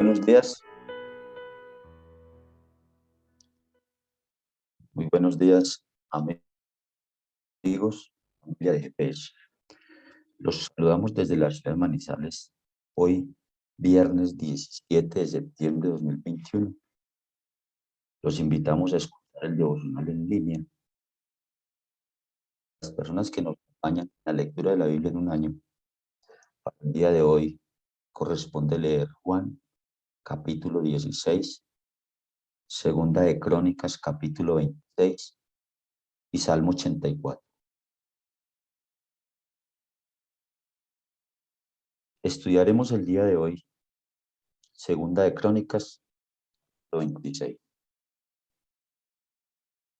Buenos días, muy buenos días, amigos, familia de GPS. Los saludamos desde la ciudad de Manizales, hoy, viernes 17 de septiembre de 2021. Los invitamos a escuchar el devocional en línea. Las personas que nos acompañan en la lectura de la Biblia en un año, para el día de hoy corresponde leer Juan, capítulo 16, Segunda de Crónicas, capítulo 26 y Salmo 84. Estudiaremos el día de hoy Segunda de Crónicas 26.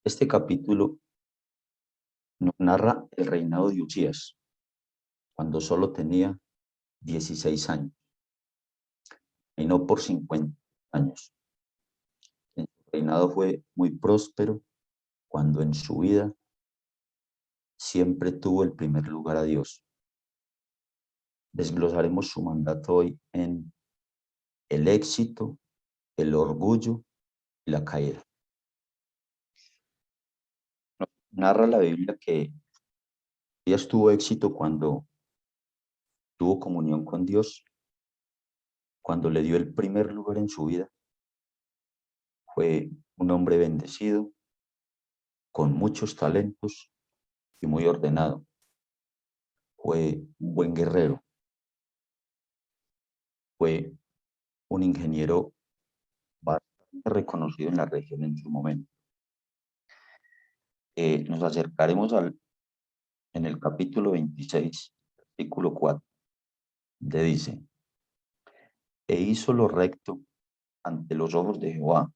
Este capítulo nos narra el reinado de Usías, cuando solo tenía 16 años. Reinó por 50 años. En su reinado fue muy próspero, cuando en su vida siempre tuvo el primer lugar a Dios. Desglosaremos su mandato hoy en el éxito, el orgullo y la caída. Narra la Biblia que Usías tuvo éxito cuando tuvo comunión con Dios, cuando le dio el primer lugar en su vida. Fue un hombre bendecido, con muchos talentos y muy ordenado. Fue un buen guerrero. Fue un ingeniero bastante reconocido en la región en su momento. Nos acercaremos en el capítulo 26, versículo 4, donde dice: E hizo lo recto ante los ojos de Jehová,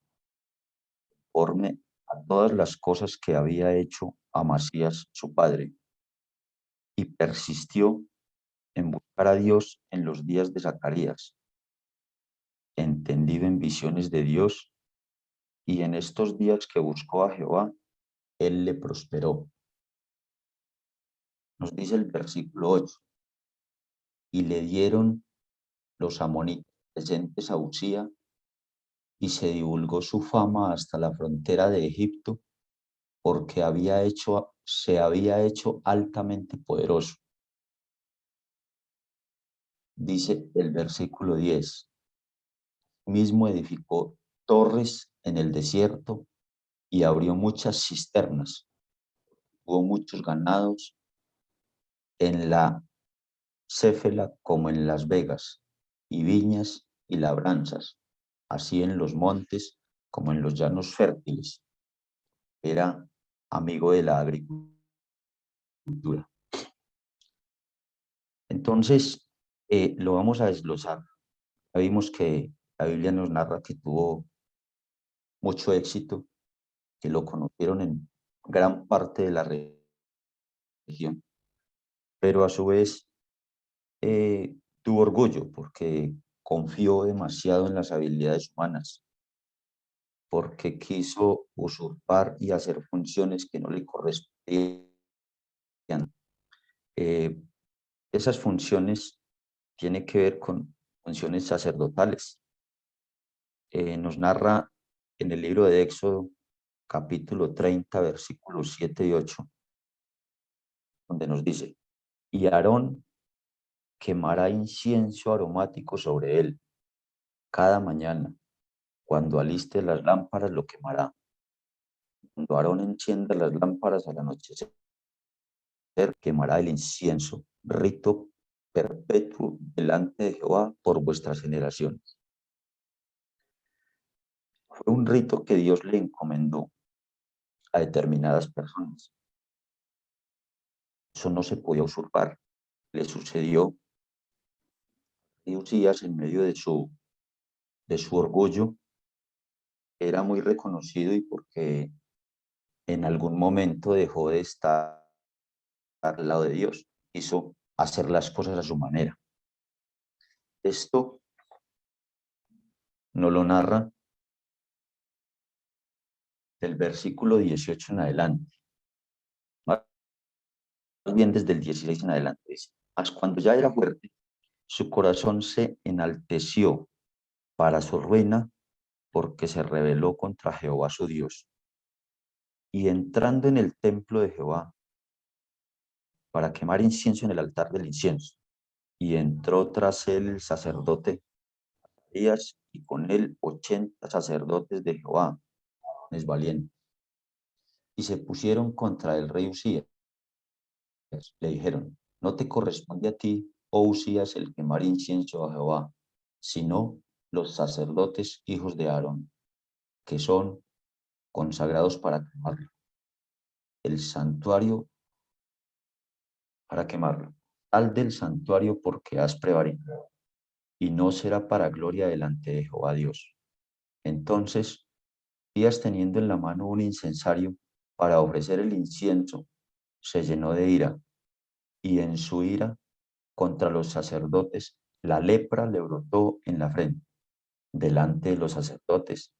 conforme a todas las cosas que había hecho Amasías su padre, y persistió en buscar a Dios en los días de Zacarías, entendido en visiones de Dios, y en estos días que buscó a Jehová, él le prosperó. Nos dice el versículo 8, y le dieron los amonitas presentes a Usía, y se divulgó su fama hasta la frontera de Egipto, porque se había hecho altamente poderoso. Dice el versículo 10, mismo edificó torres en el desierto y abrió muchas cisternas. Hubo muchos ganados en la Céfela como en Las Vegas, y viñas y labranzas, así en los montes como en los llanos fértiles. Era amigo de la agricultura. Entonces, lo vamos a desglosar. Ya vimos que la Biblia nos narra que tuvo mucho éxito, que lo conocieron en gran parte de la región, pero a su vez tuvo orgullo porque confió demasiado en las habilidades humanas, porque quiso usurpar y hacer funciones que no le correspondían. Eh, Esas funciones tienen que ver con funciones sacerdotales. Nos narra en el libro de Éxodo, capítulo 30, versículos 7 y 8, donde nos dice: y Aarón quemará incienso aromático sobre él cada mañana. Cuando aliste las lámparas lo quemará. Cuando Aarón encienda las lámparas al anochecer, quemará el incienso, rito perpetuo delante de Jehová por vuestras generaciones. Fue un rito que Dios le encomendó a determinadas personas. Eso no se podía usurpar. Le sucedió a Usías en medio de su orgullo. Era muy reconocido y porque en algún momento dejó de estar al lado de Dios. Quiso hacer las cosas a su manera. Esto no lo narra del versículo 18 en adelante, más bien desde el 16 en adelante. Dice: mas cuando ya era fuerte, su corazón se enalteció para su ruina, porque se rebeló contra Jehová su Dios. Y entrando en el templo de Jehová para quemar incienso en el altar del incienso, y entró tras él el sacerdote Elías, y con él 80 sacerdotes de Jehová, es valiente. Y se pusieron contra el rey Usías. Le dijeron: no te corresponde a ti, oh Usías, el quemar incienso a Jehová, sino los sacerdotes hijos de Aarón, que son consagrados para quemarlo, el santuario para quemarlo, al del santuario, porque has prevaricado, y no será para gloria delante de Jehová Dios. Entonces, Elías, teniendo en la mano un incensario para ofrecer el incienso, se llenó de ira, y en su ira contra los sacerdotes, la lepra le brotó en la frente, delante de los sacerdotes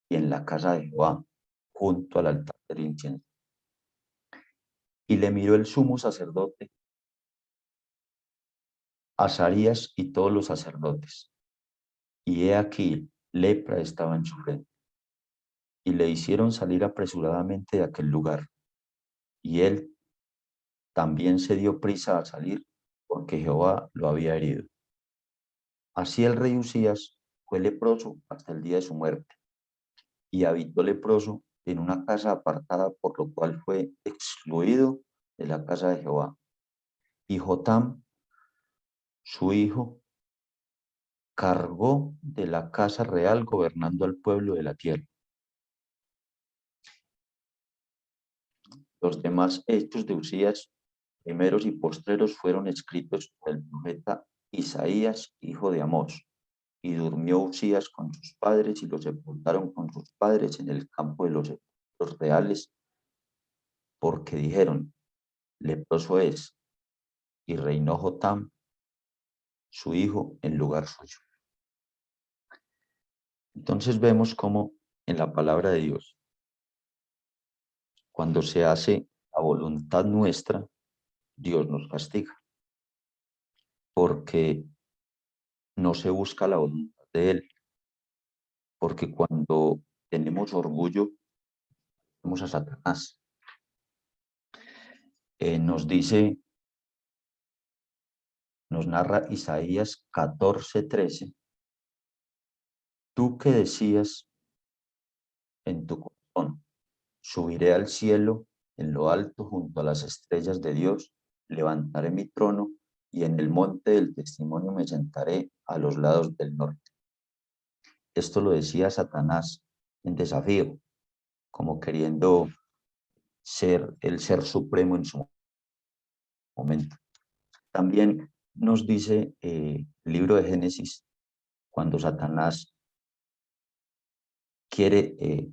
y en la casa de Jehová, junto al altar del incienso. Y le miró el sumo sacerdote, Azarías, y todos los sacerdotes, y he aquí lepra estaba en su frente. Y le hicieron salir apresuradamente de aquel lugar, y él también se dio prisa a salir, porque Jehová lo había herido. Así el rey Usías fue leproso hasta el día de su muerte, y habitó leproso en una casa apartada, por lo cual fue excluido de la casa de Jehová. Y Jotam, su hijo, cargó de la casa real, gobernando al pueblo de la tierra. Los demás hechos de Usías, primeros y postreros, fueron escritos por el profeta Isaías, hijo de Amós. Y durmió Usías con sus padres, y lo sepultaron con sus padres en el campo de los sepulcros reales, porque dijeron: leproso es. Y reinó Jotam, su hijo, en lugar suyo. Entonces vemos cómo en la palabra de Dios, cuando se hace la voluntad nuestra, Dios nos castiga, porque no se busca la voluntad de Él, porque cuando tenemos orgullo, vamos a Satanás. Nos dice, nos narra Isaías 14:13, tú que decías en tu corazón: subiré al cielo, en lo alto, junto a las estrellas de Dios, levantaré mi trono, y en el monte del testimonio me sentaré a los lados del norte. Esto lo decía Satanás en desafío, como queriendo ser el ser supremo en su momento. También nos dice el libro de Génesis, cuando Satanás quiere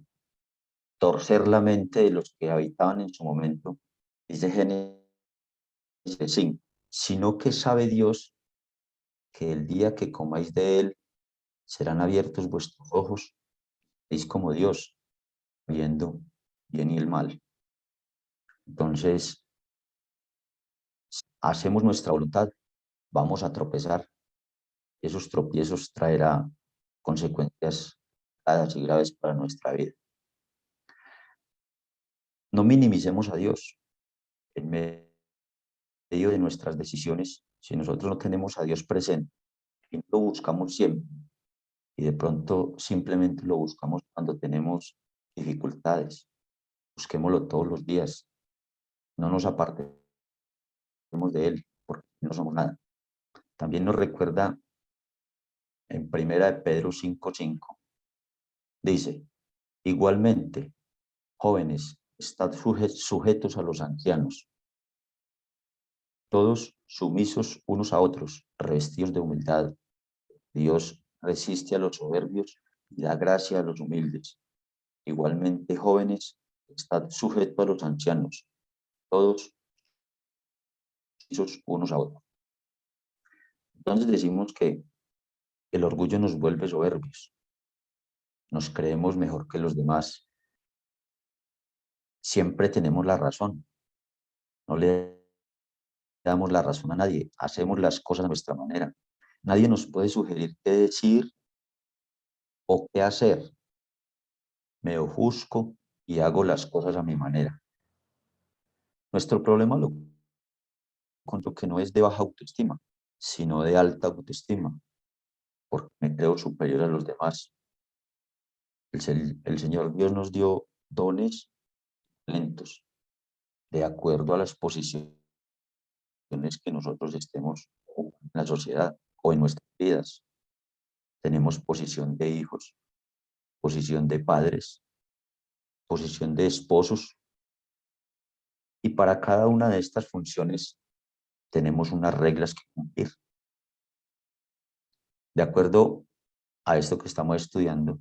torcer la mente de los que habitaban en su momento, dice Génesis 5, sino que sabe Dios que el día que comáis de él, serán abiertos vuestros ojos, veis como Dios, viendo bien y el mal. Entonces, hacemos nuestra voluntad, vamos a tropezar. Esos tropiezos traerá consecuencias graves y graves para nuestra vida. No minimicemos a Dios en medio de nuestras decisiones. Si nosotros no tenemos a Dios presente y no lo buscamos siempre, y de pronto simplemente lo buscamos cuando tenemos dificultades, busquémoslo todos los días, no nos apartemos de Él, porque no somos nada. También nos recuerda en Primera de Pedro 5:5, dice: igualmente, jóvenes, estad sujetos a los ancianos, todos sumisos unos a otros, revestidos de humildad. Dios resiste a los soberbios y da gracia a los humildes. Igualmente, jóvenes, estad sujetos a los ancianos, todos sumisos unos a otros. Entonces decimos que el orgullo nos vuelve soberbios, nos creemos mejor que los demás, siempre tenemos la razón, no le damos la razón a nadie, hacemos las cosas a nuestra manera. Nadie nos puede sugerir qué decir, o qué hacer. Me ofusco y hago las cosas a mi manera. Nuestro problema con lo que no es de baja autoestima, sino de alta autoestima, porque me creo superior a los demás. El Señor Dios nos dio dones, talentos, de acuerdo a las posiciones que nosotros estemos en la sociedad o en nuestras vidas. Tenemos posición de hijos, posición de padres, posición de esposos, y para cada una de estas funciones tenemos unas reglas que cumplir. De acuerdo a esto que estamos estudiando,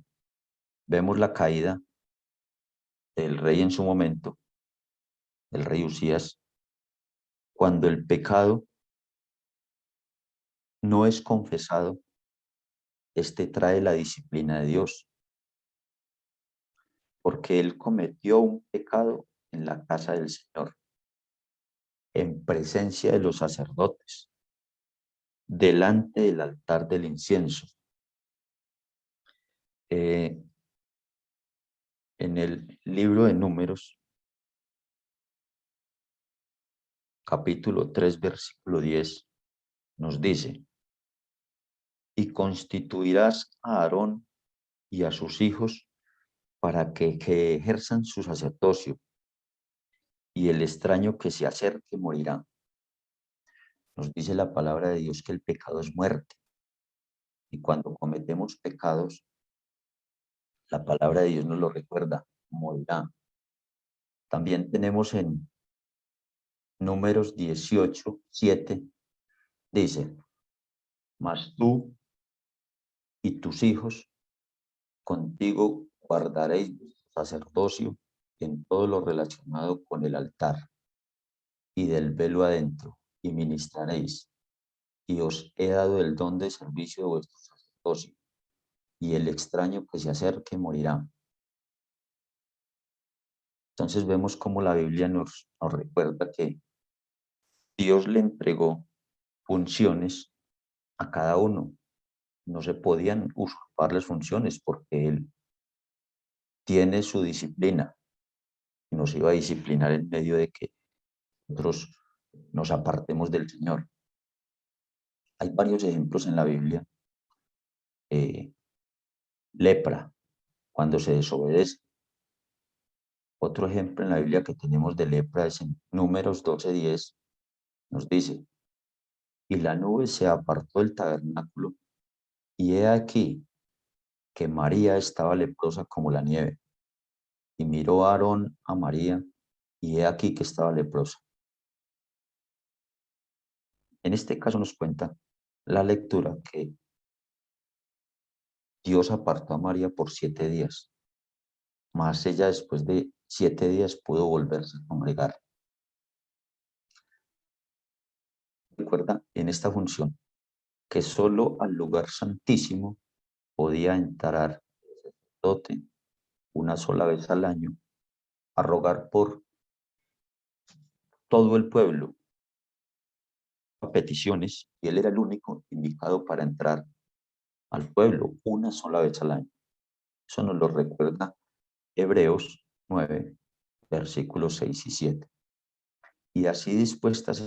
vemos la caída del rey en su momento, el rey Usías, cuando el pecado no es confesado, este trae la disciplina de Dios, porque él cometió un pecado en la casa del Señor, en presencia de los sacerdotes, delante del altar del incienso. En el libro de Números, capítulo 3, versículo 10, nos dice: y constituirás a Aarón y a sus hijos para que ejerzan su sacerdocio, y el extraño que se acerque morirá. Nos dice la palabra de Dios que el pecado es muerte, y cuando cometemos pecados, la palabra de Dios nos lo recuerda, morirá. También tenemos en Números 18, 7, dice: mas tú y tus hijos contigo guardaréis vuestro sacerdocio en todo lo relacionado con el altar y del velo adentro, y ministraréis. Y os he dado el don de servicio de vuestro sacerdocio, y el extraño que se acerque morirá. Entonces vemos cómo la Biblia nos recuerda que Dios le entregó funciones a cada uno. No se podían usurpar las funciones porque Él tiene su disciplina y nos iba a disciplinar en medio de que nosotros nos apartemos del Señor. Hay varios ejemplos en la Biblia. Lepra, cuando se desobedece. Otro ejemplo en la Biblia que tenemos de lepra es en Números 12:10. Nos dice: y la nube se apartó del tabernáculo, y he aquí que María estaba leprosa como la nieve. Y miró a Aarón a María, y he aquí que estaba leprosa. En este caso nos cuenta la lectura que Dios apartó a María por 7 días, mas ella después de 7 días pudo volverse a congregar. Recuerda en esta función que solo al lugar santísimo podía entrar el sacerdote una sola vez al año a rogar por todo el pueblo a peticiones, y él era el único indicado para entrar al pueblo una sola vez al año. Eso nos lo recuerda Hebreos 9, versículos 6 y 7. Y así dispuestas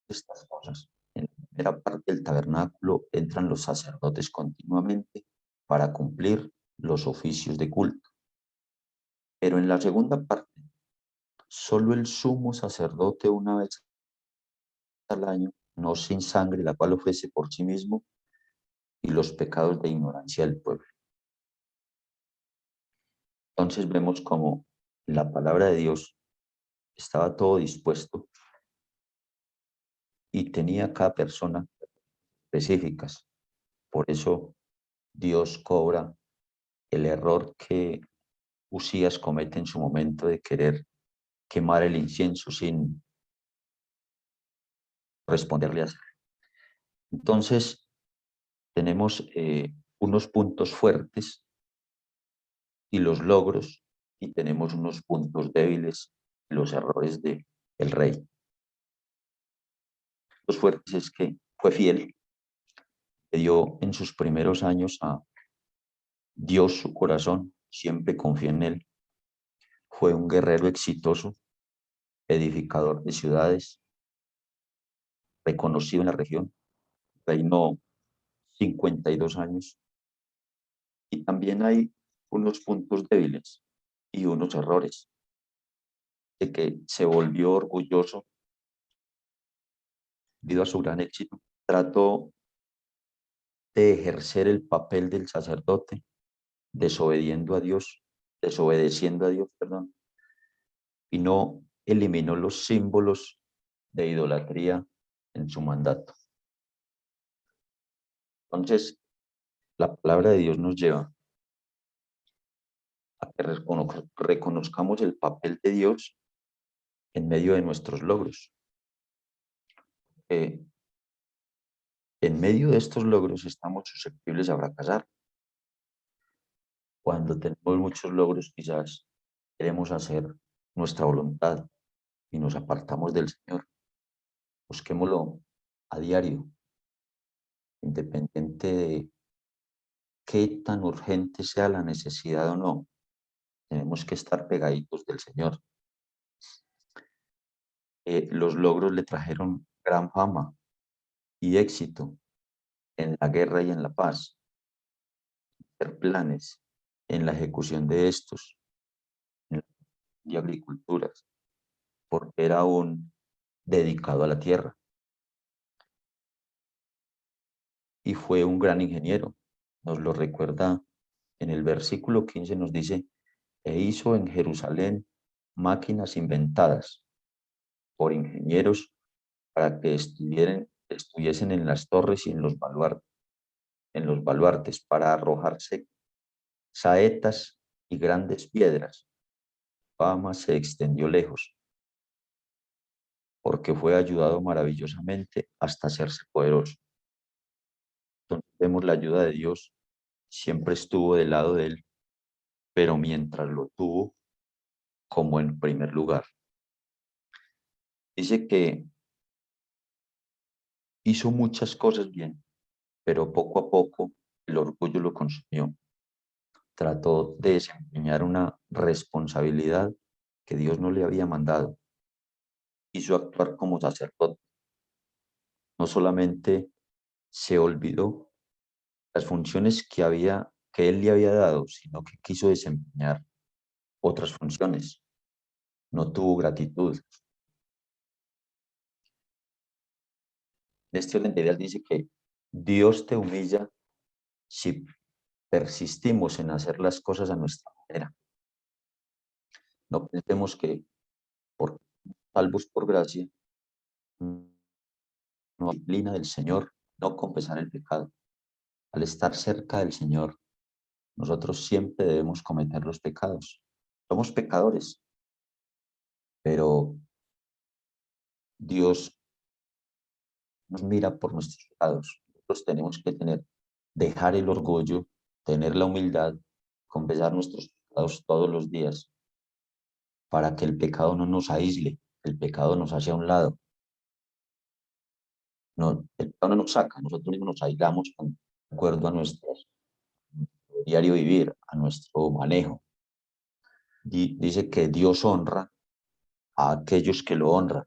estas cosas, en la primera parte del tabernáculo entran los sacerdotes continuamente para cumplir los oficios de culto. Pero en la segunda parte, solo el sumo sacerdote una vez al año, no sin sangre, la cual ofrece por sí mismo y los pecados de ignorancia del pueblo. Entonces vemos como la palabra de Dios estaba todo dispuesto y tenía cada persona específicas. Por eso Dios cobra el error que Usías comete en su momento de querer quemar el incienso sin responderle a él. Entonces tenemos unos puntos fuertes y los logros, y tenemos unos puntos débiles y los errores del rey. Los fuertes es que fue fiel, le dio en sus primeros años a dio su corazón, siempre confió en él. Fue un guerrero exitoso, edificador de ciudades, reconocido en la región. Reinó 52 años. Y también hay unos puntos débiles y unos errores, de que se volvió orgulloso debido a su gran éxito. Trató de ejercer el papel del sacerdote, desobedeciendo a Dios, perdón, y no eliminó los símbolos de idolatría en su mandato. Entonces, la palabra de Dios nos lleva a que reconozcamos el papel de Dios en medio de nuestros logros. En medio de estos logros estamos susceptibles a fracasar. Cuando tenemos muchos logros, quizás queremos hacer nuestra voluntad y nos apartamos del Señor. Busquémoslo a diario, independiente de qué tan urgente sea la necesidad o no. Tenemos que estar pegaditos del Señor. Los logros le trajeron gran fama y éxito en la guerra y en la paz. Hacer planes en la ejecución de estos y agriculturas, porque era un dedicado a la tierra y fue un gran ingeniero. Nos lo recuerda en el versículo 15, nos dice, e hizo en Jerusalén máquinas inventadas por ingenieros para que estuviesen en las torres y en los baluartes para arrojarse saetas y grandes piedras. Fama se extendió lejos, porque fue ayudado maravillosamente hasta hacerse poderoso. Entonces vemos la ayuda de Dios, siempre estuvo del lado de él, pero mientras lo tuvo como en primer lugar. Dice que hizo muchas cosas bien, pero poco a poco el orgullo lo consumió. Trató de desempeñar una responsabilidad que Dios no le había mandado. Quiso actuar como sacerdote. No solamente se olvidó las funciones que él le había dado, sino que quiso desempeñar otras funciones. No tuvo gratitud. En este orden de ideas dice que Dios te humilla si persistimos en hacer las cosas a nuestra manera. No pensemos que por salvos por gracia, no disciplina del Señor, no confesar el pecado. Al estar cerca del Señor, nosotros siempre debemos cometer los pecados. Somos pecadores, pero Dios nos mira por nuestros pecados. Nosotros tenemos que dejar el orgullo, tener la humildad, confesar nuestros pecados todos los días, para que el pecado no nos aísle, el pecado nos hace a un lado. No, el pecado no nos saca, nosotros mismos nos aislamos de acuerdo a nuestro diario vivir, a nuestro manejo. Dice que Dios honra a aquellos que lo honran.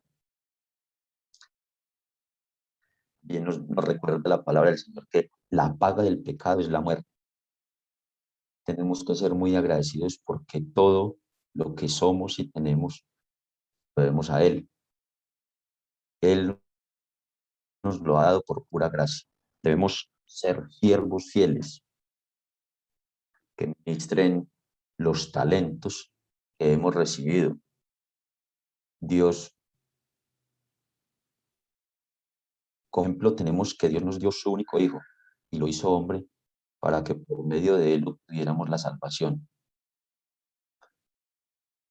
Bien nos recuerda la palabra del Señor que la paga del pecado es la muerte. Tenemos que ser muy agradecidos porque todo lo que somos y tenemos lo debemos a Él. Él nos lo ha dado por pura gracia. Debemos ser siervos fieles que ministren los talentos que hemos recibido. Dios, por ejemplo, tenemos que Dios nos dio su único hijo y lo hizo hombre para que por medio de él obtuviéramos la salvación.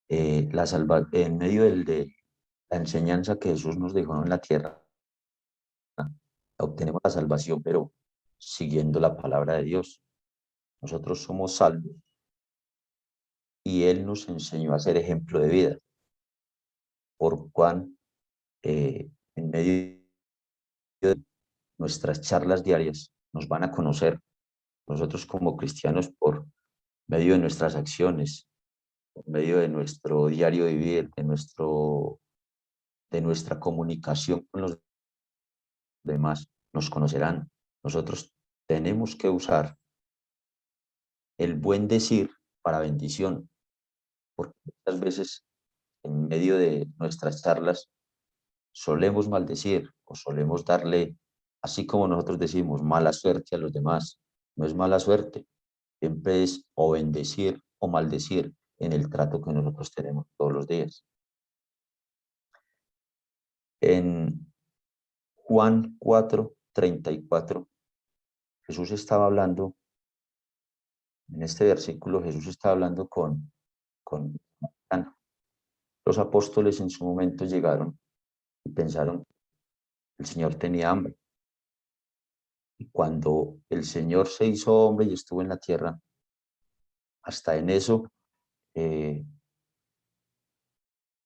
En medio de la enseñanza que Jesús nos dejó en la tierra, obtenemos la salvación, pero siguiendo la palabra de Dios. Nosotros somos salvos y Él nos enseñó a ser ejemplo de vida, por cuán en medio de nuestras charlas diarias nos van a conocer nosotros como cristianos, por medio de nuestras acciones, por medio de nuestro diario vivir, de nuestra comunicación con los demás, nos conocerán. Nosotros tenemos que usar el buen decir para bendición, porque muchas veces en medio de nuestras charlas solemos maldecir o solemos darle, así como nosotros decimos, mala suerte a los demás. No es mala suerte, siempre es o bendecir o maldecir en el trato que nosotros tenemos todos los días. En Juan 4:34, Jesús estaba hablando, en este versículo Jesús estaba hablando con Ana. Los apóstoles en su momento llegaron y pensaron que el Señor tenía hambre. Y cuando el Señor se hizo hombre y estuvo en la tierra, hasta en eso, eh,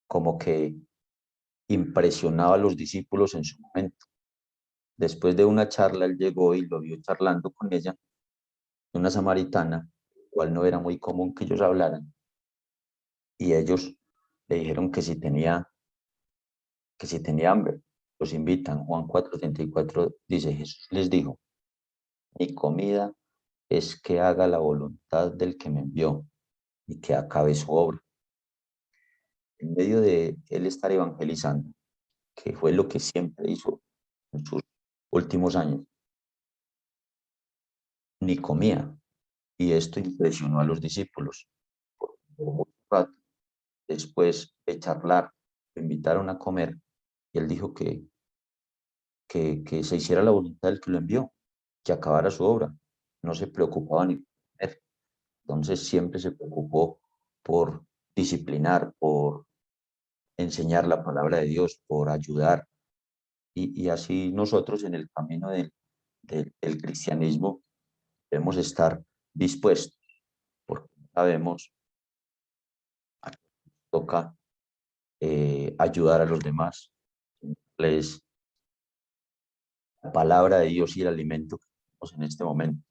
como que impresionaba a los discípulos en su momento. Después de una charla, él llegó y lo vio charlando con ella, una samaritana, cual no era muy común que ellos hablaran, y ellos le dijeron que si tenía hambre. Los invitan. Juan 4:34 dice, Jesús les dijo, mi comida es que haga la voluntad del que me envió y que acabe su obra. En medio de él estar evangelizando, que fue lo que siempre hizo en sus últimos años, ni comía. Y esto impresionó a los discípulos. Por mucho rato, después de charlar, lo invitaron a comer y él dijo que se hiciera la voluntad del que lo envió, que acabara su obra. No se preocupaba ni por comer. Entonces siempre se preocupó por disciplinar, por enseñar la palabra de Dios, por ayudar. Y así nosotros en el camino del cristianismo debemos estar dispuestos, porque sabemos a qué toca ayudar a los demás. Les la palabra de Dios y el alimento que tenemos en este momento.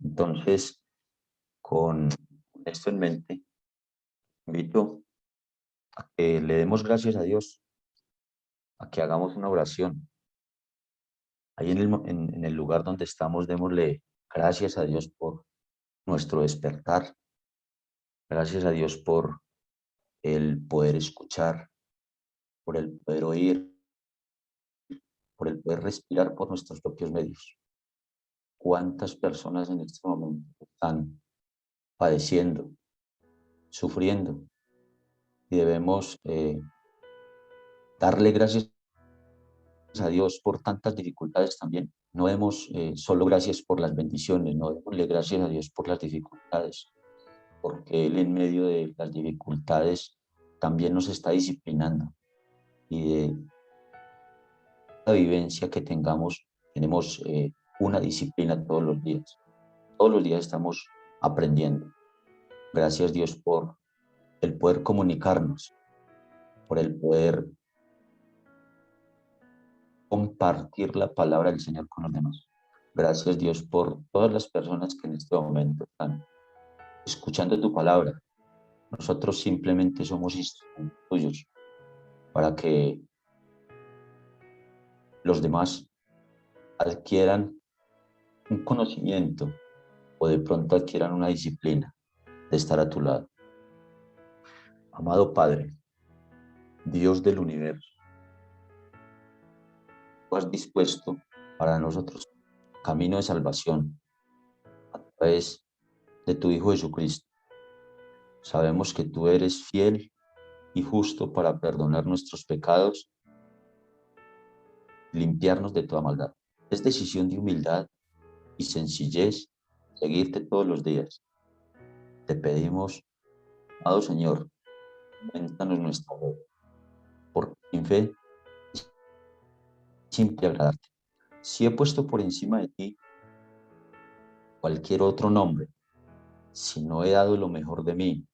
Entonces, con esto en mente, invito a que le demos gracias a Dios, a que hagamos una oración. Ahí en el lugar donde estamos, démosle gracias a Dios por nuestro despertar. Gracias a Dios por el poder escuchar, por el poder oír, por el poder respirar por nuestros propios medios. ¿Cuántas personas en este momento están padeciendo, sufriendo? Y debemos darle gracias a Dios por tantas dificultades también. No demos solo gracias por las bendiciones, no démosle gracias a Dios por las dificultades, porque Él en medio de las dificultades también nos está disciplinando. Y de la vivencia que tengamos, tenemos una disciplina todos los días. Todos los días estamos aprendiendo. Gracias Dios por el poder comunicarnos, por el poder compartir la palabra del Señor con los demás. Gracias Dios por todas las personas que en este momento están escuchando tu palabra. Nosotros simplemente somos instrumentos tuyos para que los demás adquieran un conocimiento o de pronto adquieran una disciplina de estar a tu lado. Amado Padre, Dios del universo, tú has dispuesto para nosotros camino de salvación a través de tu Hijo Jesucristo. Sabemos que tú eres fiel y justo para perdonar nuestros pecados, limpiarnos de toda maldad. Es decisión de humildad y sencillez seguirte todos los días. Te pedimos, amado Señor, aumentanos nuestra fe, porque sin fe es simple agradarte. Si he puesto por encima de ti cualquier otro nombre, si no he dado lo mejor de mí,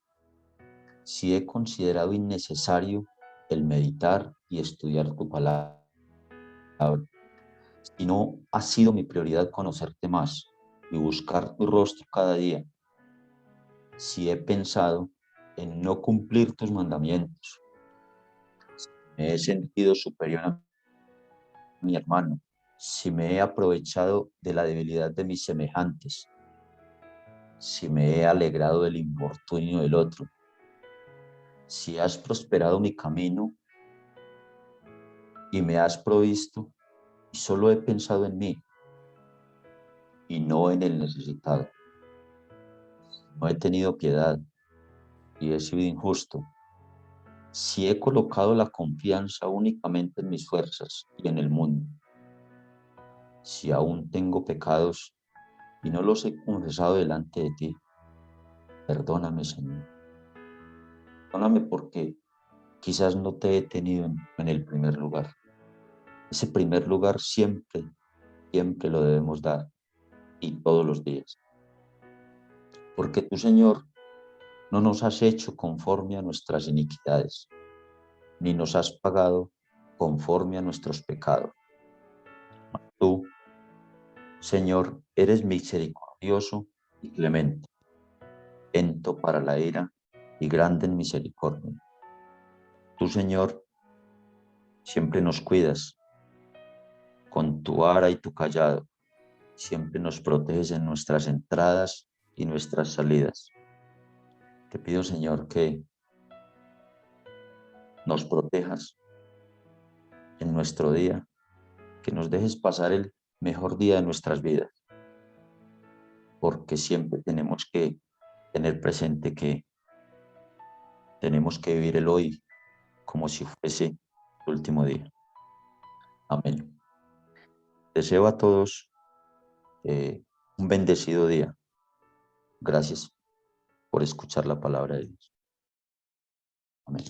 si he considerado innecesario el meditar y estudiar tu palabra, Si no ha sido mi prioridad conocerte más y buscar tu rostro cada día, si he pensado en no cumplir tus mandamientos, me he sentido superior a mi hermano, si me he aprovechado de la debilidad de mis semejantes, si me he alegrado del infortunio del otro, si has prosperado mi camino y me has provisto, y solo he pensado en mí y no en el necesitado. No he tenido piedad y he sido injusto. Si he colocado la confianza únicamente en mis fuerzas y en el mundo, si aún tengo pecados y no los he confesado delante de ti, perdóname, Señor. Perdóname porque quizás no te he tenido en el primer lugar. Ese primer lugar siempre, siempre lo debemos dar y todos los días. Porque tú, Señor, no nos has hecho conforme a nuestras iniquidades, ni nos has pagado conforme a nuestros pecados. Tú, Señor, eres misericordioso y clemente, lento para la ira y grande en misericordia. Tú, Señor, siempre nos cuidas con tu vara y tu callado, siempre nos proteges en nuestras entradas y nuestras salidas. Te pido, Señor, que nos protejas en nuestro día, que nos dejes pasar el mejor día de nuestras vidas, porque siempre tenemos que tener presente que tenemos que vivir el hoy como si fuese el último día. Amén. Deseo a todos un bendecido día. Gracias por escuchar la palabra de Dios. Amén.